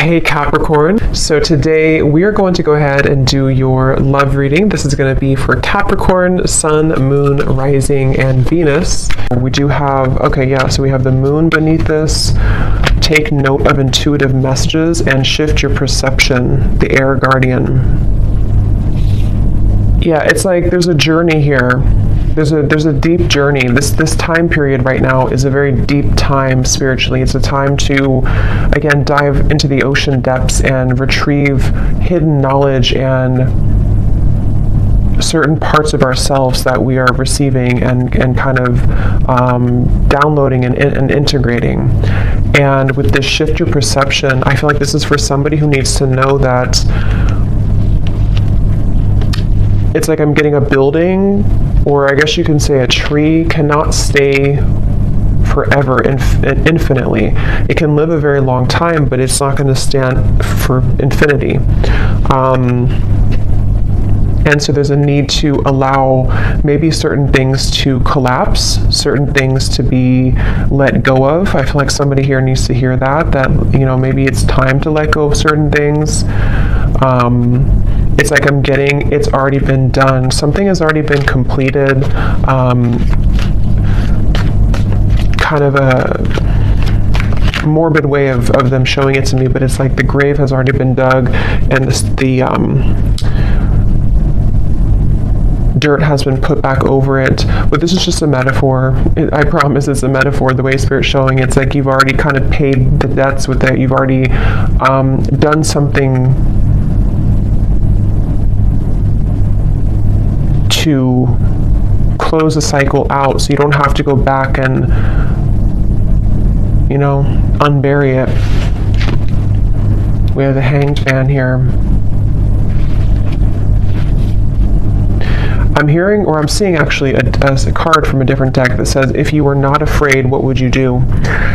Hey Capricorn, so today we are going to go ahead and do your love reading. This is going to be for Capricorn, Sun, Moon, Rising, and Venus. We do have, so we have the Moon beneath this. Take note of intuitive messages and shift your perception, the Air Guardian. Yeah, it's like there's a journey here. There's a deep journey. This time period right now is a very deep time spiritually. It's a time to, again, dive into the ocean depths and retrieve hidden knowledge and certain parts of ourselves that we are receiving and kind of downloading and integrating. And with this shift your perception, I feel like this is for somebody who needs to know that it's like I'm getting a building, or I guess you can say a tree cannot stay forever infinitely. It can live a very long time, but it's not going to stand for infinity. And so there's a need to allow maybe certain things to collapse, certain things to be let go of. I feel like somebody here needs to hear that, maybe it's time to let go of certain things. It's like it's already been done. Something has already been completed. Kind of a morbid way of them showing it to me, but it's like the grave has already been dug and the dirt has been put back over it. But this is just a metaphor. I promise it's a metaphor. The way Spirit's showing it's like you've already kind of paid the debts with it. You've already done something to close the cycle out, so you don't have to go back and unbury it. We have the Hanged Man here. I'm hearing, or I'm seeing actually a card from a different deck that says, if you were not afraid, what would you do?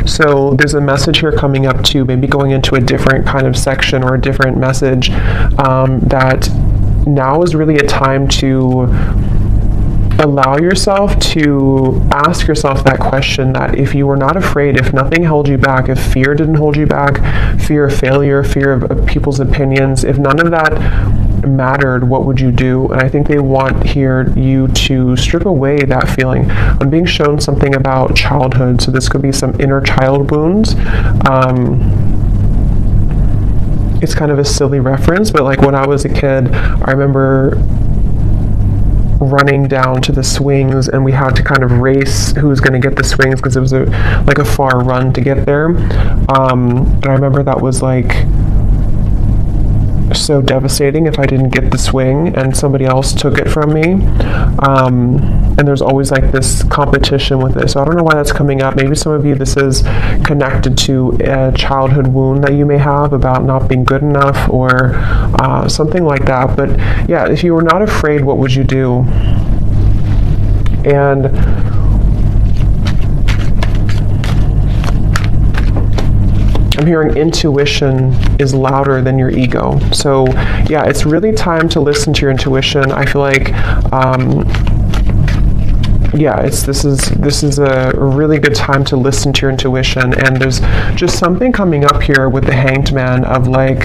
So there's a message here coming up too, maybe going into a different kind of section or a different message, that now is really a time to allow yourself to ask yourself that question, that if you were not afraid, if nothing held you back, if fear didn't hold you back, fear of failure, fear of people's opinions, if none of that mattered, what would you do? And I think they want here you to strip away that feeling. I'm being shown something about childhood, so this could be some inner child wounds. It's kind of a silly reference, but like when I was a kid, I remember running down to the swings and we had to kind of race who was going to get the swings because it was a far run to get there. And I remember that was like so devastating if I didn't get the swing and somebody else took it from me. And there's always like this competition with this. So I don't know why that's coming up. Maybe some of you, this is connected to a childhood wound that you may have about not being good enough or something like that. But yeah, if you were not afraid, what would you do? And I'm hearing intuition is louder than your ego. So yeah, it's really time to listen to your intuition. I feel like this is a really good time to listen to your intuition. And there's just something coming up here with the Hanged Man of like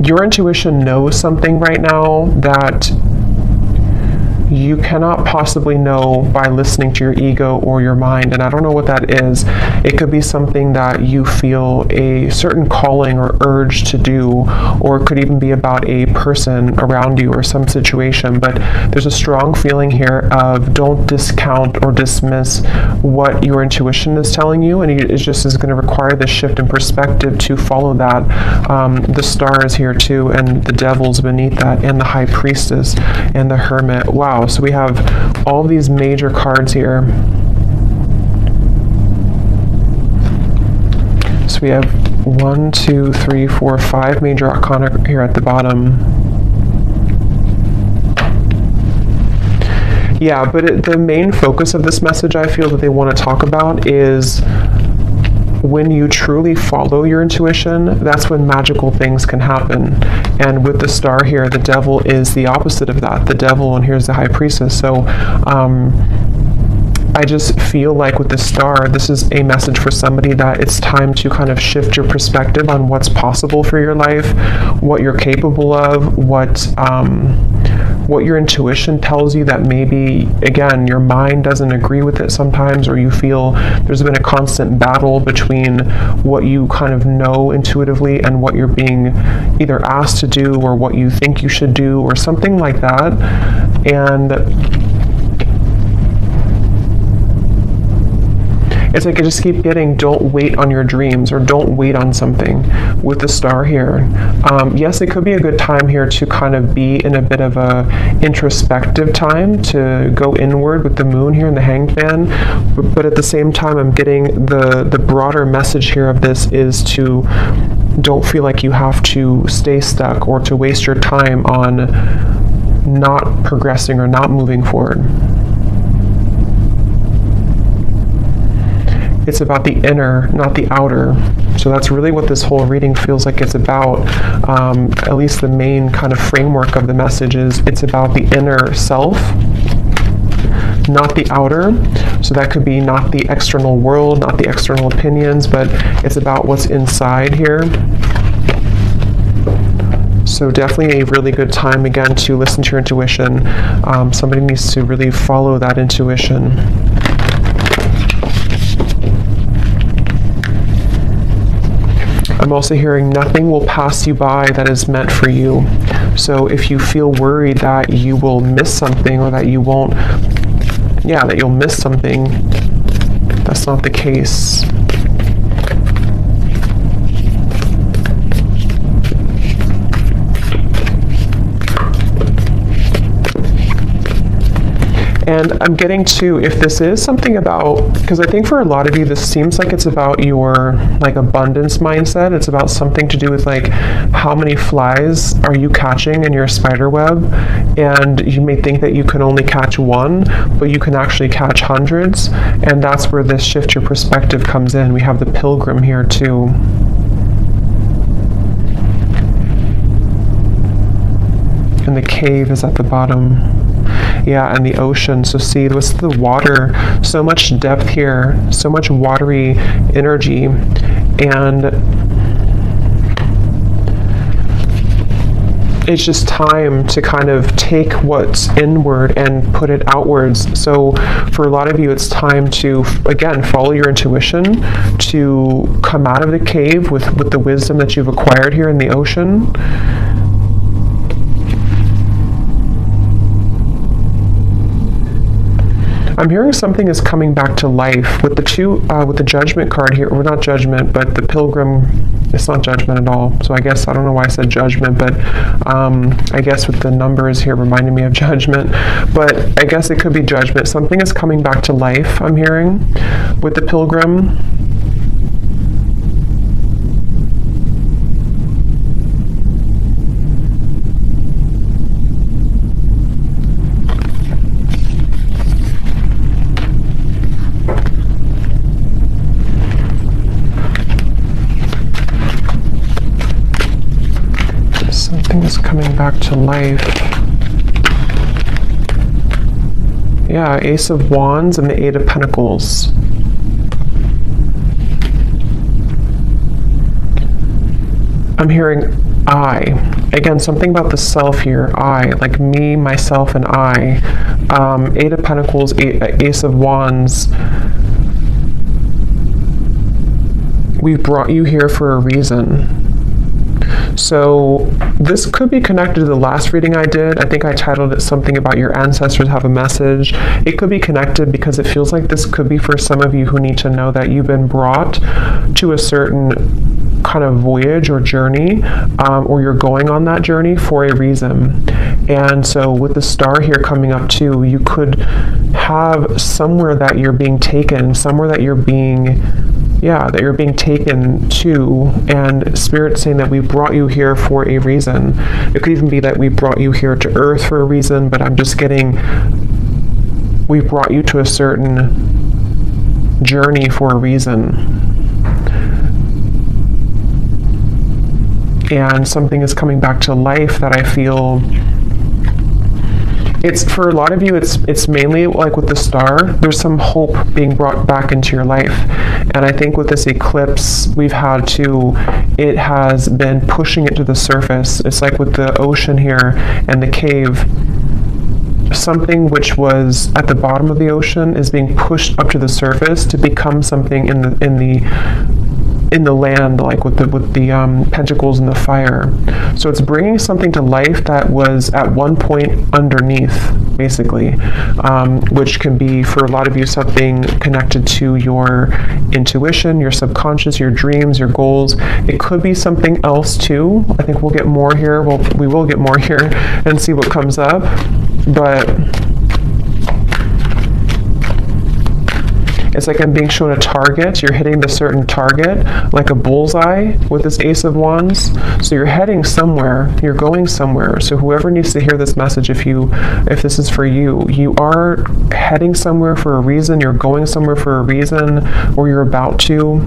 your intuition knows something right now that you cannot possibly know by listening to your ego or your mind. And I don't know what that is. It could be something that you feel a certain calling or urge to do, or it could even be about a person around you or some situation. But there's a strong feeling here of don't discount or dismiss what your intuition is telling you, and it just is going to require this shift in perspective to follow that. The Star is here too, and the Devil's beneath that, and the High Priestess and the Hermit. Wow. So we have all these major cards here. So we have 1, 2, 3, 4, 5 major arcana here at the bottom. Yeah, but the main focus of this message I feel that they want to talk about is when you truly follow your intuition, that's when magical things can happen. And with the Star here, the Devil is the opposite of that. The Devil, and here's the High Priestess. So I just feel like with the star, this is a message for somebody that it's time to kind of shift your perspective on what's possible for your life, what you're capable of, what your intuition tells you that maybe, again, your mind doesn't agree with it sometimes, or you feel there's been a constant battle between what you kind of know intuitively and what you're being either asked to do or what you think you should do or something like that. And it's like I just keep getting, don't wait on your dreams, or don't wait on something with the star here. Yes, it could be a good time here to kind of be in a bit of a introspective time, to go inward with the moon here in the Hanged Man. But at the same time, I'm getting the broader message here of this is to don't feel like you have to stay stuck or to waste your time on not progressing or not moving forward. It's about the inner, not the outer. So that's really what this whole reading feels like it's about. At least the main kind of framework of the message is it's about the inner self, not the outer. So that could be not the external world, not the external opinions, but it's about what's inside here. So definitely a really good time, again, to listen to your intuition. Somebody needs to really follow that intuition. I'm also hearing nothing will pass you by that is meant for you. So if you feel worried that you will miss something, or that you won't, that you'll miss something, that's not the case. And I'm getting to, if this is something about, because I think for a lot of you, this seems like it's about your like abundance mindset. It's about something to do with like how many flies are you catching in your spider web. And you may think that you can only catch one, but you can actually catch hundreds. And that's where this shift your perspective comes in. We have the Pilgrim here too. And the cave is at the bottom. Yeah, and the ocean. So see, what's the water? So much depth here, so much watery energy. And it's just time to kind of take what's inward and put it outwards. So for a lot of you, it's time to, again, follow your intuition, to come out of the cave with the wisdom that you've acquired here in the ocean. I'm hearing something is coming back to life with the with the Judgment card here, or not Judgment, but the Pilgrim. It's not Judgment at all. So I guess, I don't know why I said Judgment, but I guess with the numbers here reminding me of Judgment. But I guess it could be Judgment. Something is coming back to life, I'm hearing, with the Pilgrim. Is coming back to life. Yeah, Ace of Wands and the Eight of Pentacles. I'm hearing I. Again, something about the self here. I, like me, myself, and I. Eight of Pentacles, Ace of Wands. We've brought you here for a reason. So this could be connected to the last reading I did. I think I titled it something about your ancestors have a message. It could be connected because it feels like this could be for some of you who need to know that you've been brought to a certain kind of voyage or journey, or you're going on that journey for a reason. And so with the star here coming up too, you could have somewhere that you're being taken, somewhere that you're being taken to, and Spirit saying that we brought you here for a reason. It could even be that we brought you here to Earth for a reason, but I'm just getting, we brought you to a certain journey for a reason. And something is coming back to life that I feel It's for a lot of you, it's mainly like with the star, there's some hope being brought back into your life. And I think with this eclipse it has been pushing it to the surface. It's like with the ocean here and the cave, something which was at the bottom of the ocean is being pushed up to the surface to become something in the land, like with the pentacles and the fire. So it's bringing something to life that was at one point underneath, basically, which can be for a lot of you something connected to your intuition, your subconscious, your dreams, your goals. It could be something else too. I think we'll get more here. We will get more here and see what comes up. But it's like I'm being shown a target. You're hitting the certain target, like a bullseye with this Ace of Wands. So you're heading somewhere. You're going somewhere. So whoever needs to hear this message, if this is for you, you are heading somewhere for a reason. You're going somewhere for a reason, or you're about to.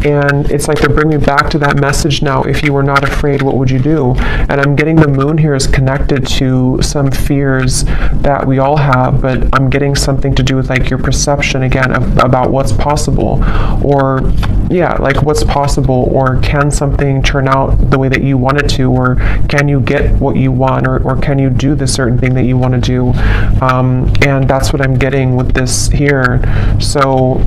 And it's like they're bringing me back to that message now. If you were not afraid, what would you do? And I'm getting the moon here is connected to some fears that we all have, but I'm getting something to do with like your perception again about what's possible, or like what's possible, or can something turn out the way that you want it to, or can you get what you want, or can you do the certain thing that you want to do? And that's what I'm getting with this here. So.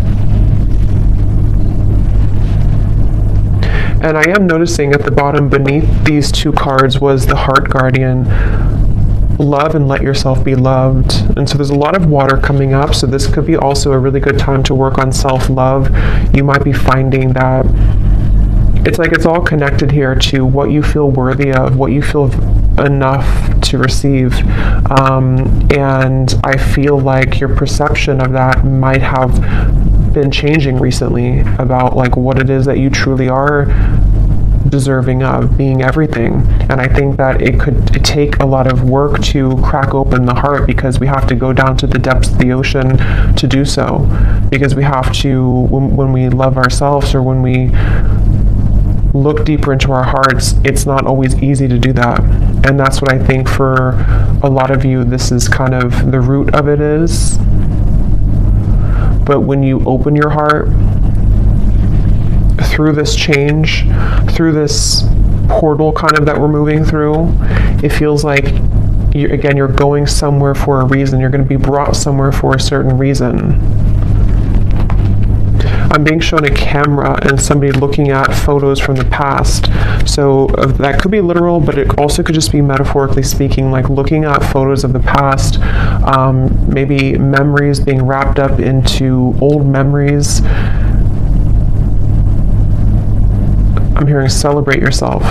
And I am noticing at the bottom beneath these two cards was the Heart Guardian. Love and let yourself be loved. And so there's a lot of water coming up. So this could be also a really good time to work on self-love. You might be finding that it's like it's all connected here to what you feel worthy of, what you feel enough to receive. And I feel like your perception of that might have been changing recently about like what it is that you truly are deserving of, being everything. And I think that it could take a lot of work to crack open the heart, because we have to go down to the depths of the ocean to do so, because we have to, when we love ourselves, or when we look deeper into our hearts, it's not always easy to do that. And that's what I think for a lot of you, this is kind of the root of it is. But when you open your heart through this change, through this portal kind of that we're moving through, it feels like you're going somewhere for a reason. You're going to be brought somewhere for a certain reason. I'm being shown a camera and somebody looking at photos from the past. So that could be literal, but it also could just be metaphorically speaking, like looking at photos of the past, maybe memories being wrapped up into old memories. I'm hearing celebrate yourself.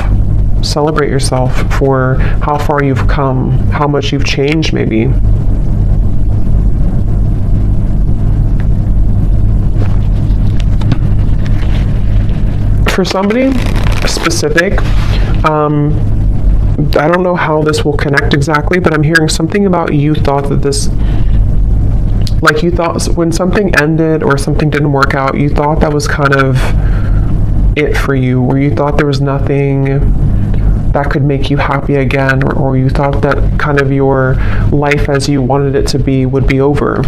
Celebrate yourself for how far you've come, how much you've changed maybe. For somebody specific, I don't know how this will connect exactly, but I'm hearing something about you thought that this, like you thought when something ended or something didn't work out, you thought that was kind of it for you, or you thought there was nothing that could make you happy again, or you thought that kind of your life as you wanted it to be would be over.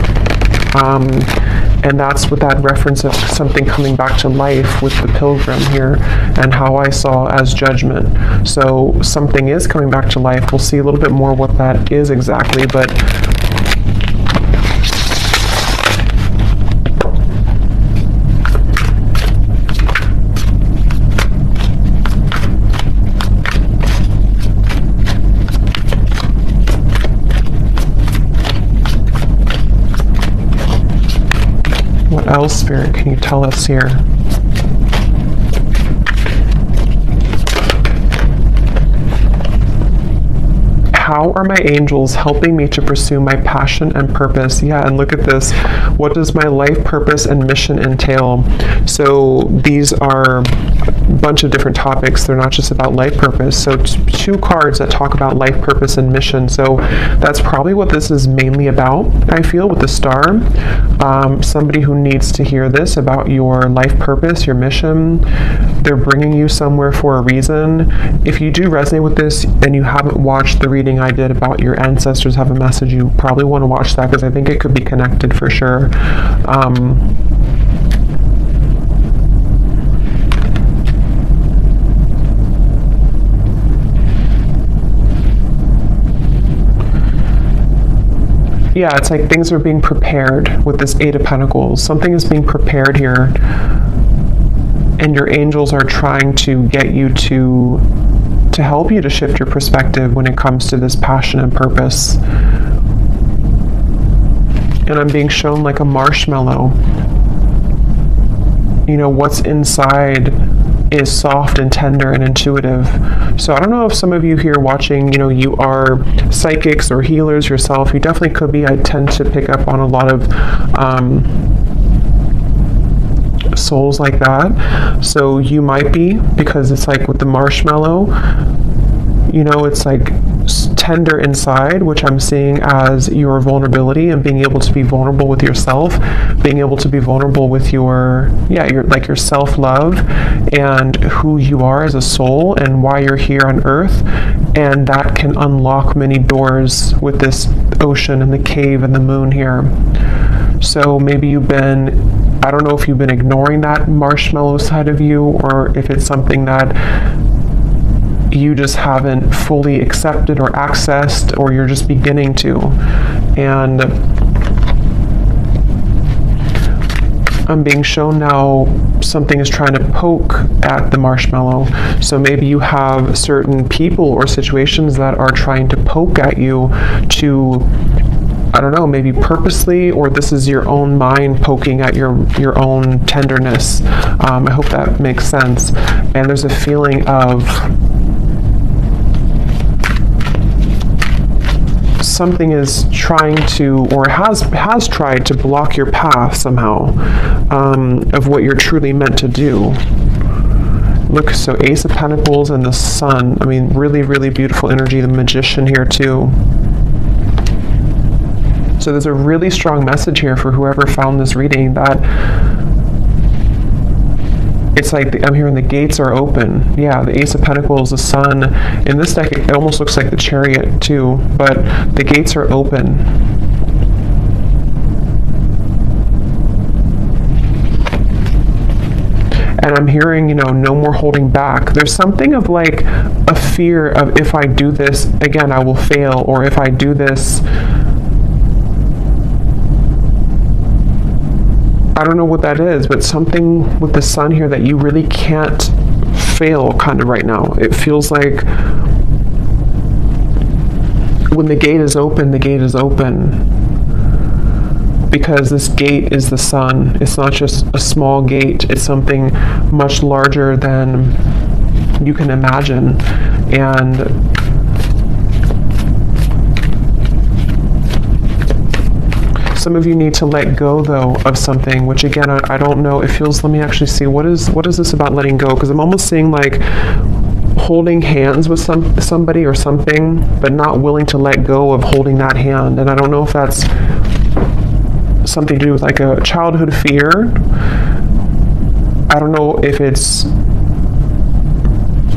And that's with that reference of something coming back to life with the pilgrim here, and how I saw as judgment. So something is coming back to life. We'll see a little bit more what that is exactly, but what else, Spirit, can you tell us here? How are my angels helping me to pursue my passion and purpose? Yeah, and look at this What does my life purpose and mission entail? So these are a bunch of different topics. They're not just about life purpose. So two cards that talk about life purpose and mission. So that's probably what this is mainly about, I feel, with the star. Somebody who needs to hear this about your life purpose, your mission. They're bringing you somewhere for a reason. If you do resonate with this and you haven't watched the reading I did about your ancestors have a message, you probably want to watch that, because I think it could be connected for sure. Yeah, it's like things are being prepared with this Eight of Pentacles. Something is being prepared here, and your angels are trying to get you to help you to shift your perspective when it comes to this passion and purpose. And I'm being shown like a marshmallow. You know, what's inside is soft and tender and intuitive. So I don't know if some of you here watching, you know, you are psychics or healers yourself. You definitely could be. I tend to pick up on a lot of souls like that. So you might be, because it's like with the marshmallow, you know, it's like tender inside, which I'm seeing as your vulnerability and being able to be vulnerable with yourself, being able to be vulnerable with your self-love and who you are as a soul and why you're here on earth. And that can unlock many doors with this ocean and the cave and the moon here. So maybe you've been, I don't know if you've been ignoring that marshmallow side of you, or if it's something that you just haven't fully accepted or accessed, or you're just beginning to. And I'm being shown now something is trying to poke at the marshmallow. So maybe you have certain people or situations that are trying to poke at you to, I don't know, maybe purposely, or this is your own mind poking at your own tenderness. I hope that makes sense. And there's a feeling of something is trying to, or has tried to block your path somehow, of what you're truly meant to do. Look, so Ace of Pentacles and the Sun. I mean, really, really beautiful energy. The Magician here too. So there's a really strong message here for whoever found this reading, that it's like I'm hearing the gates are open. Yeah, the Ace of Pentacles, the Sun. In this deck, it almost looks like the Chariot too, but the gates are open. And I'm hearing, you know, no more holding back. There's something of like a fear of, if I do this, again, I will fail, or if I do this, I don't know what that is, but something with the Sun here that you really can't fail kind of right now. It feels like when the gate is open, the gate is open. Because this gate is the Sun. It's not just a small gate. It's something much larger than you can imagine. And some of you need to let go, though, of something, which again, I don't know. It feels, let me actually see, what is this about letting go? Because I'm almost seeing like holding hands with somebody or something, but not willing to let go of holding that hand. And I don't know if that's something to do with like a childhood fear. I don't know if it's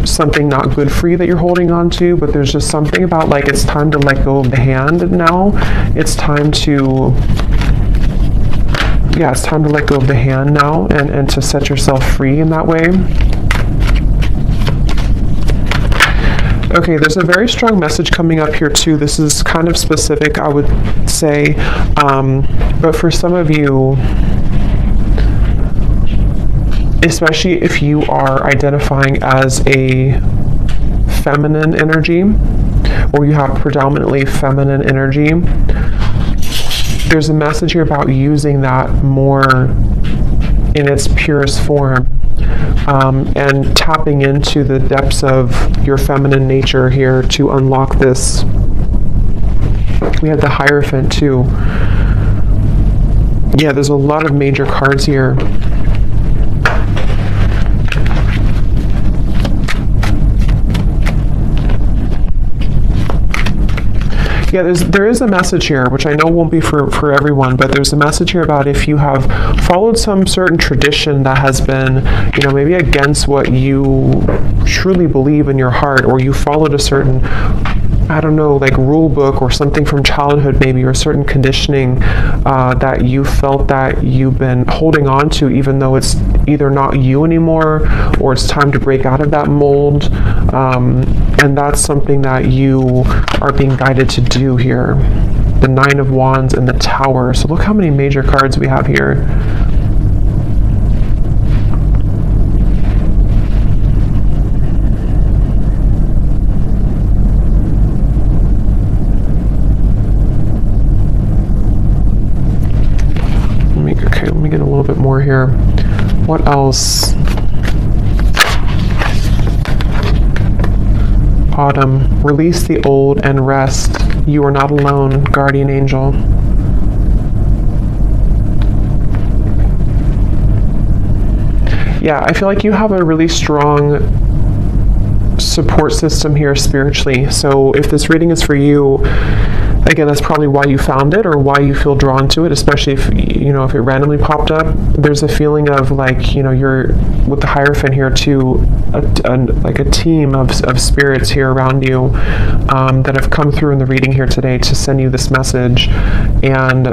something not good for you that you're holding on to, but there's just something about like it's time to let go of the hand now. It's time to, yeah, it's time to let go of the hand now, and to set yourself free in that way. Okay, there's a very strong message coming up here too. This is kind of specific, I would say, but for some of you, especially if you are identifying as a feminine energy, or you have predominantly feminine energy, there's a message here about using that more in its purest form, and tapping into the depths of your feminine nature here to unlock this. We have the Hierophant too. Yeah, there's a lot of major cards here. Yeah, there is a message here, which I know won't be for everyone, but there's a message here about if you have followed some certain tradition that has been, you know, maybe against what you truly believe in your heart, or you followed a certain, I don't know, like rule book or something from childhood maybe, or certain conditioning that you felt that you've been holding on to, even though it's either not you anymore or it's time to break out of that mold. And that's something that you are being guided to do here. The Nine of Wands and the Tower. So look how many major cards we have here. Let me get a little bit more here. What else? Autumn. Release the old and rest. You are not alone, guardian angel. Yeah, I feel like you have a really strong support system here spiritually. So if this reading is for you, again, that's probably why you found it, or why you feel drawn to it, especially if, you know, if it randomly popped up. There's a feeling of like, you know, you're with the Hierophant here too, like a team of spirits here around you that have come through in the reading here today to send you this message. And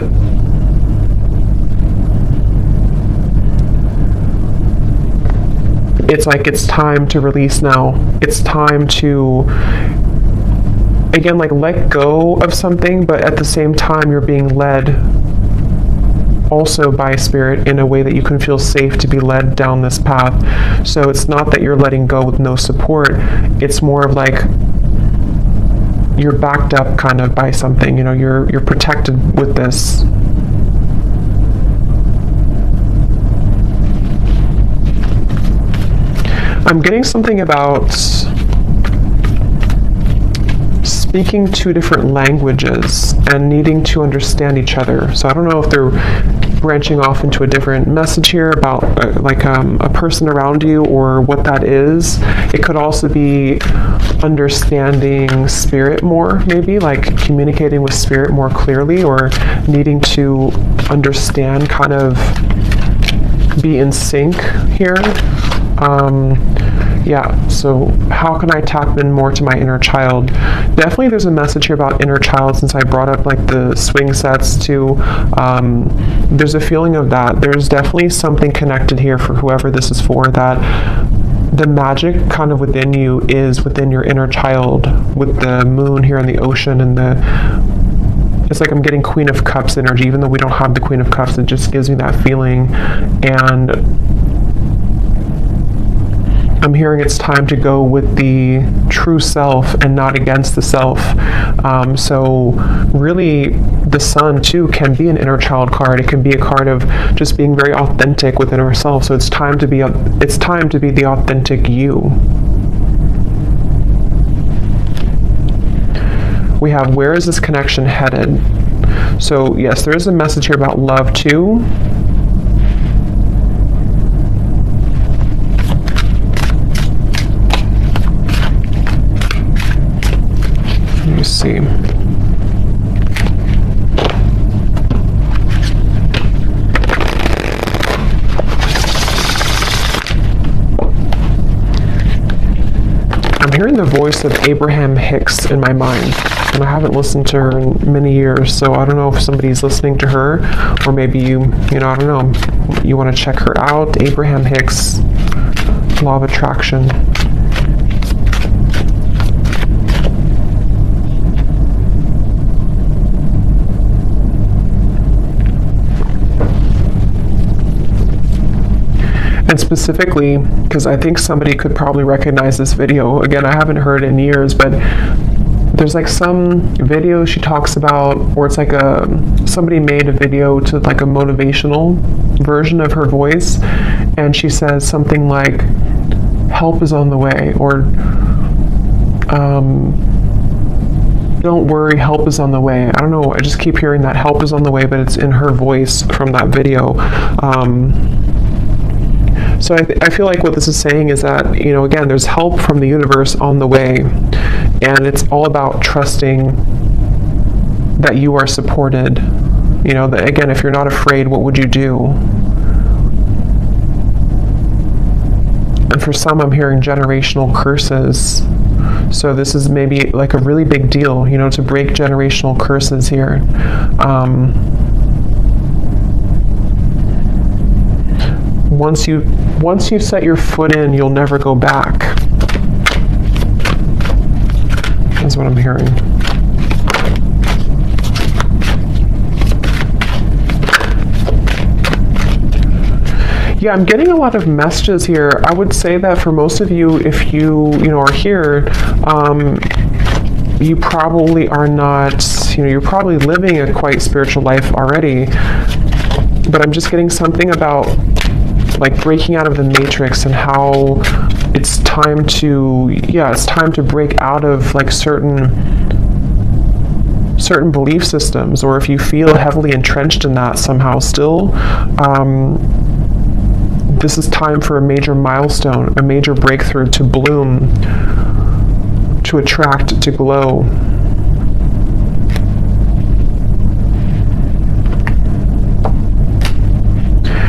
it's like, it's time to release now. It's time to, again, like let go of something, but at the same time you're being led also by spirit in a way that you can feel safe to be led down this path. So it's not that you're letting go with no support, it's more of like you're backed up kind of by something, you know, you're protected with this. I'm getting something about speaking two different languages and needing to understand each other. So I don't know if they're branching off into a different message here about a person around you, or what that is. It could also be understanding spirit more, maybe like communicating with spirit more clearly, or needing to understand, kind of be in sync here. Yeah, so how can I tap in more to my inner child? Definitely there's a message here about inner child, since I brought up like the swing sets too. There's a feeling of that. There's definitely something connected here for whoever this is for, that the magic kind of within you is within your inner child, with the moon here in the ocean, and it's like I'm getting Queen of Cups energy, even though we don't have the Queen of Cups. It just gives me that feeling. And I'm hearing it's time to go with the true self and not against the self. So really, the Sun too can be an inner child card. It can be a card of just being very authentic within ourselves. So it's time to be the authentic you. We have, where is this connection headed? So yes, there is a message here about love too. Let me see. I'm hearing the voice of Abraham Hicks in my mind, and I haven't listened to her in many years, so I don't know if somebody's listening to her, or maybe you know, I don't know, you want to check her out. Abraham Hicks, Law of Attraction. And specifically, because I think somebody could probably recognize this video. Again, I haven't heard it in years, but there's like some video she talks about, or it's like somebody made a video to like a motivational version of her voice, and she says something like, help is on the way, or don't worry, help is on the way. I don't know, I just keep hearing that help is on the way, but it's in her voice from that video. So I feel like what this is saying is that, you know, again, there's help from the universe on the way, and it's all about trusting that you are supported. You know, that, again, if you're not afraid, what would you do? And for some, I'm hearing generational curses. So this is maybe like a really big deal, you know, to break generational curses here. Once you set your foot in, you'll never go back. That's what I'm hearing. Yeah, I'm getting a lot of messages here. I would say that for most of you, if you know, are here, you probably are not, you know, you're probably living a quite spiritual life already. But I'm just getting something about like breaking out of the matrix and how it's time to, yeah, it's time to break out of like certain belief systems, or if you feel heavily entrenched in that somehow still, this is time for a major milestone, a major breakthrough to bloom, to attract, to glow.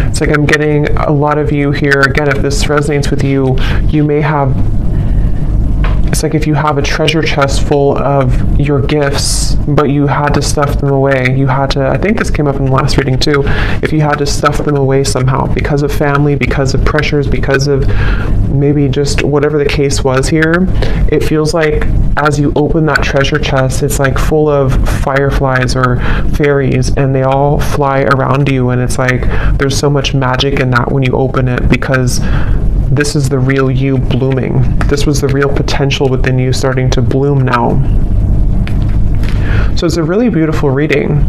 It's like I'm getting a lot of you here. Again, if this resonates with you, you may have, it's like if you have a treasure chest full of your gifts, but you had to stuff them away. You had to, I think this came up in the last reading too, if you had to stuff them away somehow because of family, because of pressures, because of maybe just whatever the case was here, it feels like as you open that treasure chest, it's like full of fireflies or fairies, and they all fly around you, and it's like there's so much magic in that when you open it, because this is the real you blooming. This was the real potential within you starting to bloom now. So it's a really beautiful reading.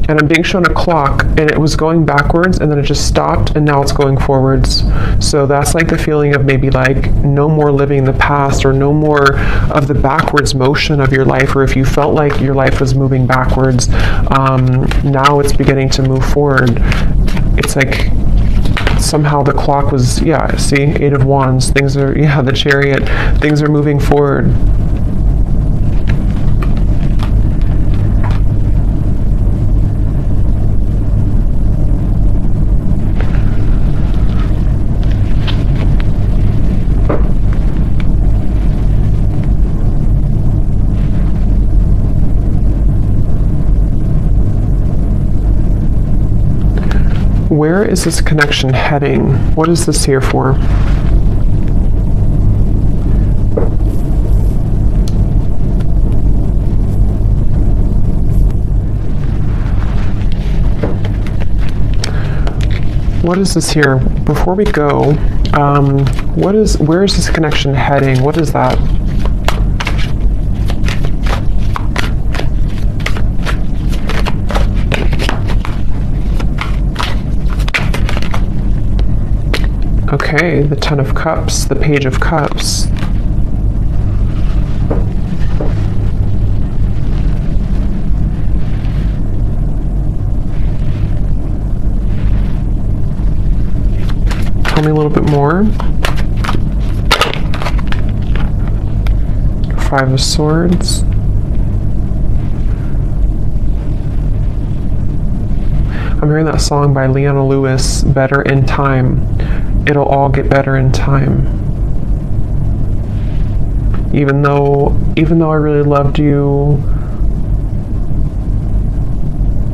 And I'm being shown a clock, and it was going backwards, and then it just stopped, and now it's going forwards. So that's like the feeling of maybe like no more living in the past, or no more of the backwards motion of your life, or if you felt like your life was moving backwards, now it's beginning to move forward. It's like somehow the clock was, yeah, see, 8 of Wands, things are, yeah, the Chariot, things are moving forward. Where is this connection heading? What is this here for? What is this here? Before we go, where is this connection heading? What is that? Okay, the 10 of Cups, the Page of Cups. Tell me a little bit more. 5 of Swords. I'm hearing that song by Leona Lewis, Better in Time. It'll all get better in time. Even though I really loved you,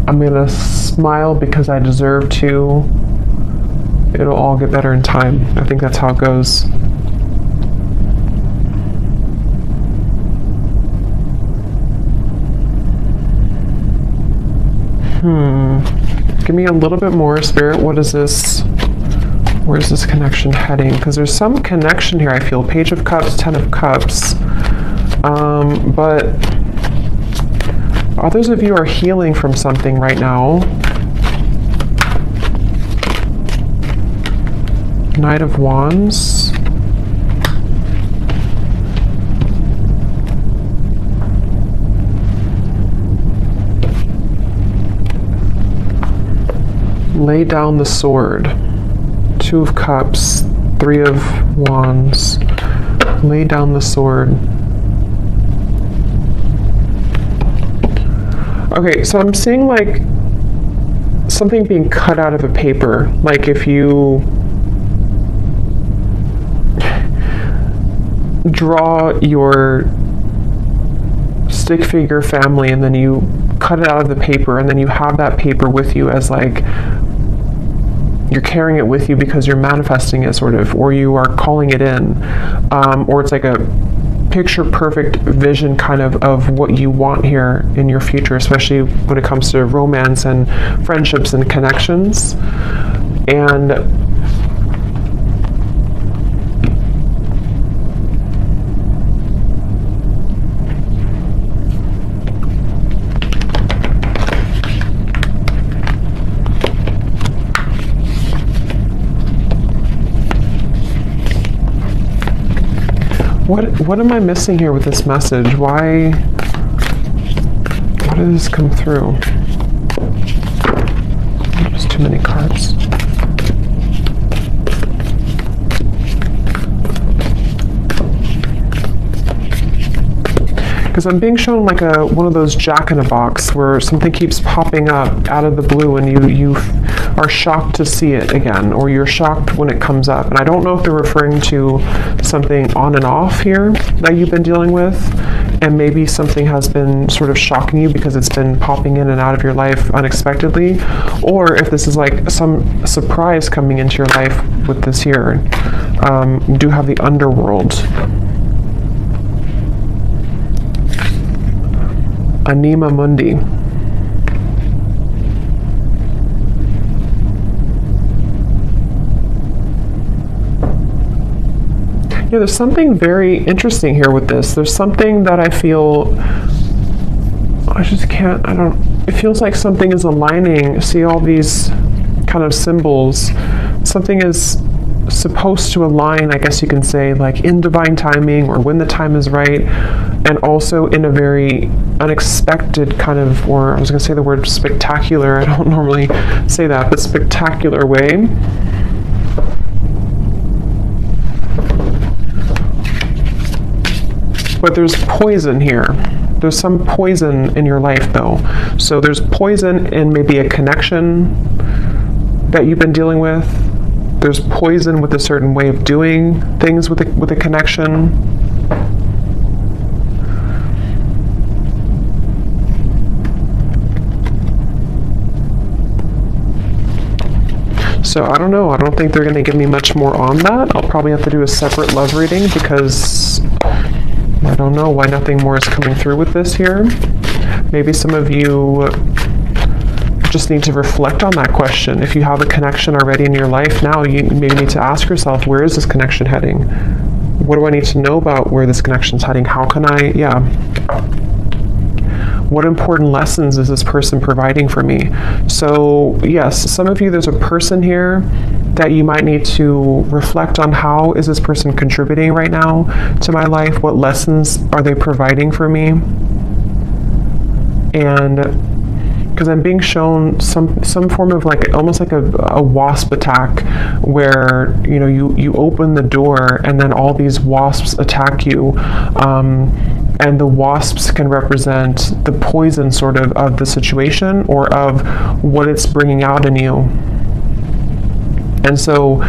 I'm gonna smile because I deserve to. It'll all get better in time. I think that's how it goes. Give me a little bit more, Spirit. What is this? Where's this connection heading? Because there's some connection here, I feel. Page of Cups, 10 of Cups. But others of you are healing from something right now. Knight of Wands. Lay down the sword. 2 of Cups, 3 of Wands. Lay down the sword. Okay, so I'm seeing like something being cut out of a paper. Like if you draw your stick figure family and then you cut it out of the paper and then you have that paper with you as like you're carrying it with you because you're manifesting it sort of, or you are calling it in, or it's like a picture perfect vision kind of what you want here in your future, especially when it comes to romance and friendships and connections. And what am I missing here with this message? Why did this come through? There's too many cards. Because I'm being shown like one of those jack-in-a-box where something keeps popping up out of the blue and you are shocked to see it again, or you're shocked when it comes up. And I don't know if they're referring to something on and off here that you've been dealing with, and maybe something has been sort of shocking you because it's been popping in and out of your life unexpectedly, or if this is like some surprise coming into your life with this here. You do have the underworld. Anima Mundi. Yeah, there's something very interesting here with this. There's something that I feel, it feels like something is aligning. See all these kind of symbols. Something is supposed to align, I guess you can say, like in divine timing or when the time is right, and also in a very unexpected kind of, or I was going to say the word spectacular, I don't normally say that, but spectacular way. But there's poison here. There's some poison in your life though. So there's poison in maybe a connection that you've been dealing with. There's poison with a certain way of doing things with a connection. So I don't know. I don't think they're going to give me much more on that. I'll probably have to do a separate love reading because I don't know why nothing more is coming through with this here. Maybe some of you just need to reflect on that question. If you have a connection already in your life now, you maybe need to ask yourself, where is this connection heading? What do I need to know about where this connection is heading? How can I, what important lessons is this person providing for me? So yes, some of you, there's a person here that you might need to reflect on. How is this person contributing right now to my life? What lessons are they providing for me? And because I'm being shown some form of like almost like a wasp attack, where you open the door and then all these wasps attack you, and the wasps can represent the poison sort of the situation or of what it's bringing out in you. And so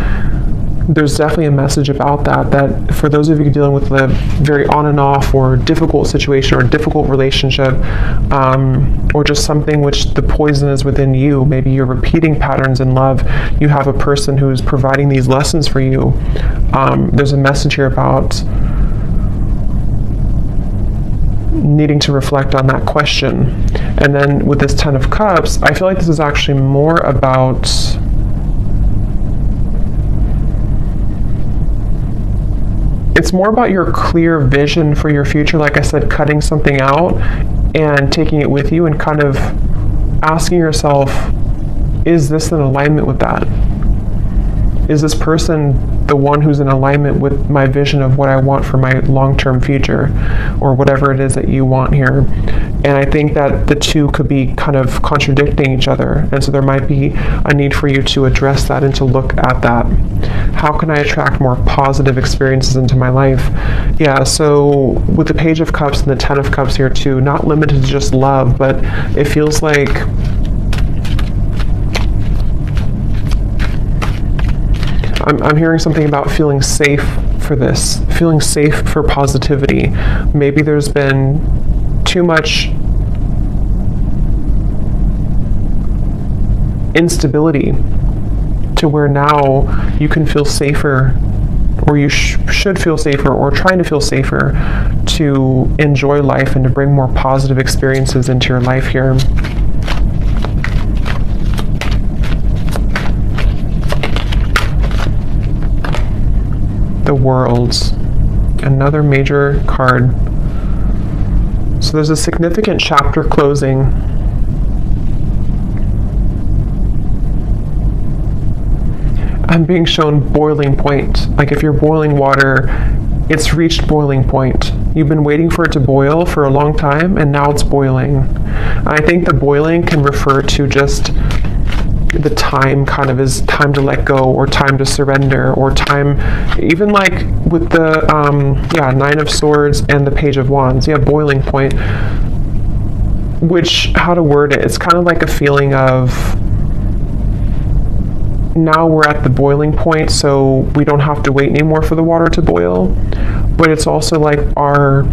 there's definitely a message about that for those of you dealing with a very on and off or difficult situation or difficult relationship, or just something which the poison is within you. Maybe you're repeating patterns in love. You have a person who's providing these lessons for you. There's a message here about needing to reflect on that question. And then with this 10 of Cups, I feel like this is actually more about it's more about your clear vision for your future. Like I said, cutting something out and taking it with you and kind of asking yourself, is this in alignment with that? Is this person the one who's in alignment with my vision of what I want for my long-term future, or whatever it is that you want here? And I think that the two could be kind of contradicting each other. And so there might be a need for you to address that and to look at that. How can I attract more positive experiences into my life? Yeah, so with the Page of Cups and the Ten of Cups here too, not limited to just love, but it feels like I'm hearing something about feeling safe for this, feeling safe for positivity. Maybe there's been too much instability to where now you can feel safer, or you should feel safer, or trying to feel safer to enjoy life and to bring more positive experiences into your life here. The World, another major card. So there's a significant chapter closing. I'm being shown boiling point. Like if you're boiling water, it's reached boiling point. You've been waiting for it to boil for a long time, and now it's boiling. I think the boiling can refer to just the time, kind of is time to let go, or time to surrender, or time, even like with the Nine of Swords and the Page of Wands, boiling point, which, how to word it, it's kind of like a feeling of now we're at the boiling point, so we don't have to wait anymore for the water to boil. But it's also like our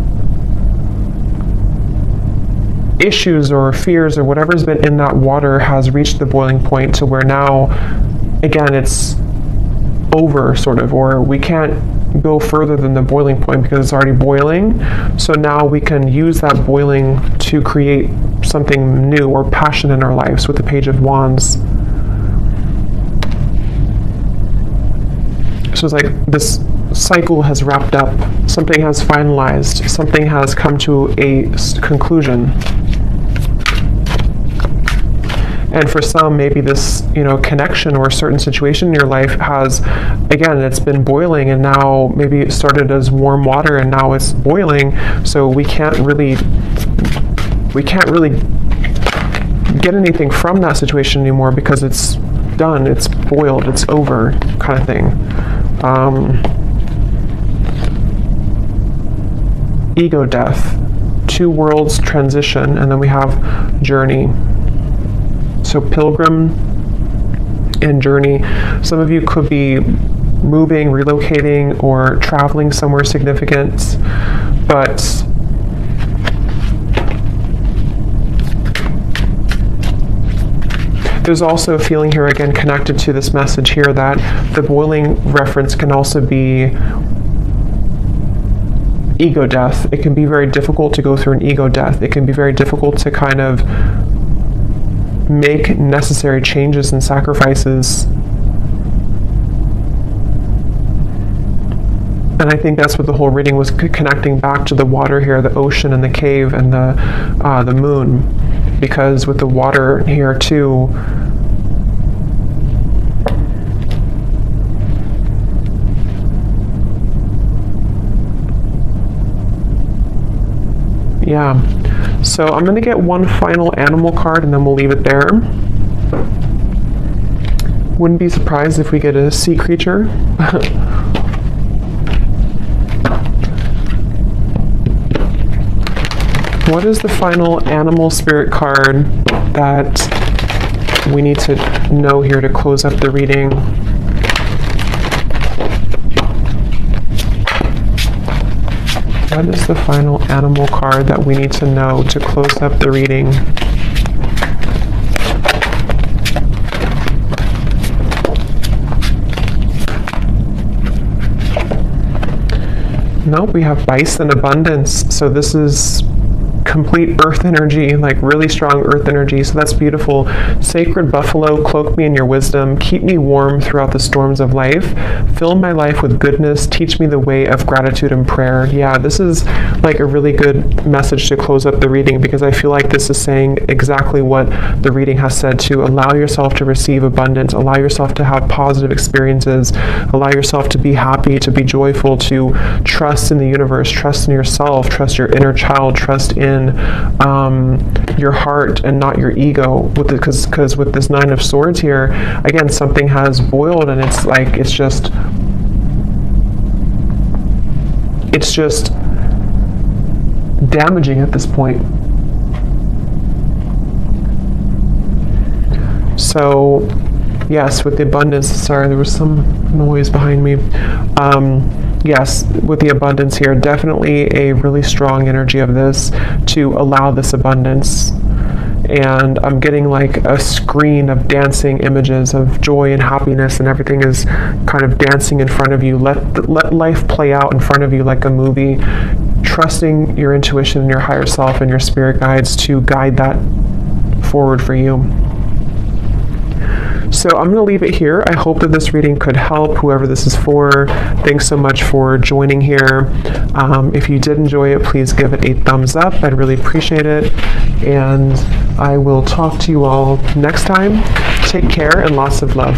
issues or fears or whatever's been in that water has reached the boiling point, to where now, again, it's over, sort of, or we can't go further than the boiling point because it's already boiling. So now we can use that boiling to create something new or passion in our lives with the Page of Wands. So it's like this cycle has wrapped up, something has finalized, something has come to a conclusion. And for some, maybe this, connection or a certain situation in your life has, again, it's been boiling, and now maybe it started as warm water and now it's boiling. So we can't really get anything from that situation anymore because it's done, it's boiled, it's over, kind of thing. Ego death, two worlds transition, and then we have journey. So pilgrim and journey. Some of you could be moving, relocating, or traveling somewhere significant, but there's also a feeling here, again, connected to this message here, that the boiling reference can also be ego death. It can be very difficult to go through an ego death. It can be very difficult to kind of make necessary changes and sacrifices. And I think that's what the whole reading was connecting back to, the water here, the ocean and the cave and the moon. Because with the water here too, so I'm going to get one final animal card and then we'll leave it there. Wouldn't be surprised if we get a sea creature. What is the final animal spirit card that we need to know here to close up the reading? What is the final animal card that we need to know to close up the reading? Nope, we have bison abundance. So this is complete earth energy, like really strong earth energy. So that's beautiful. Sacred buffalo, cloak me in your wisdom. Keep me warm throughout the storms of life. Fill my life with goodness. Teach me the way of gratitude and prayer. Yeah, this is like a really good message to close up the reading, because I feel like this is saying exactly what the reading has said, to allow yourself to receive abundance, allow yourself to have positive experiences, allow yourself to be happy, to be joyful, to trust in the universe, trust in yourself, trust your inner child, trust in on your heart and not your ego, because with this Nine of Swords here, again, something has boiled, and it's like it's just damaging at this point. So yes, with the abundance, sorry, there was some noise behind me. Yes, with the abundance here, definitely a really strong energy of this to allow this abundance. And I'm getting like a screen of dancing images of joy and happiness, and everything is kind of dancing in front of you. Let life play out in front of you like a movie, trusting your intuition and your higher self and your spirit guides to guide that forward for you. So I'm going to leave it here. I hope that this reading could help whoever this is for. Thanks so much for joining here. If you did enjoy it, please give it a thumbs up. I'd really appreciate it. And I will talk to you all next time. Take care and lots of love.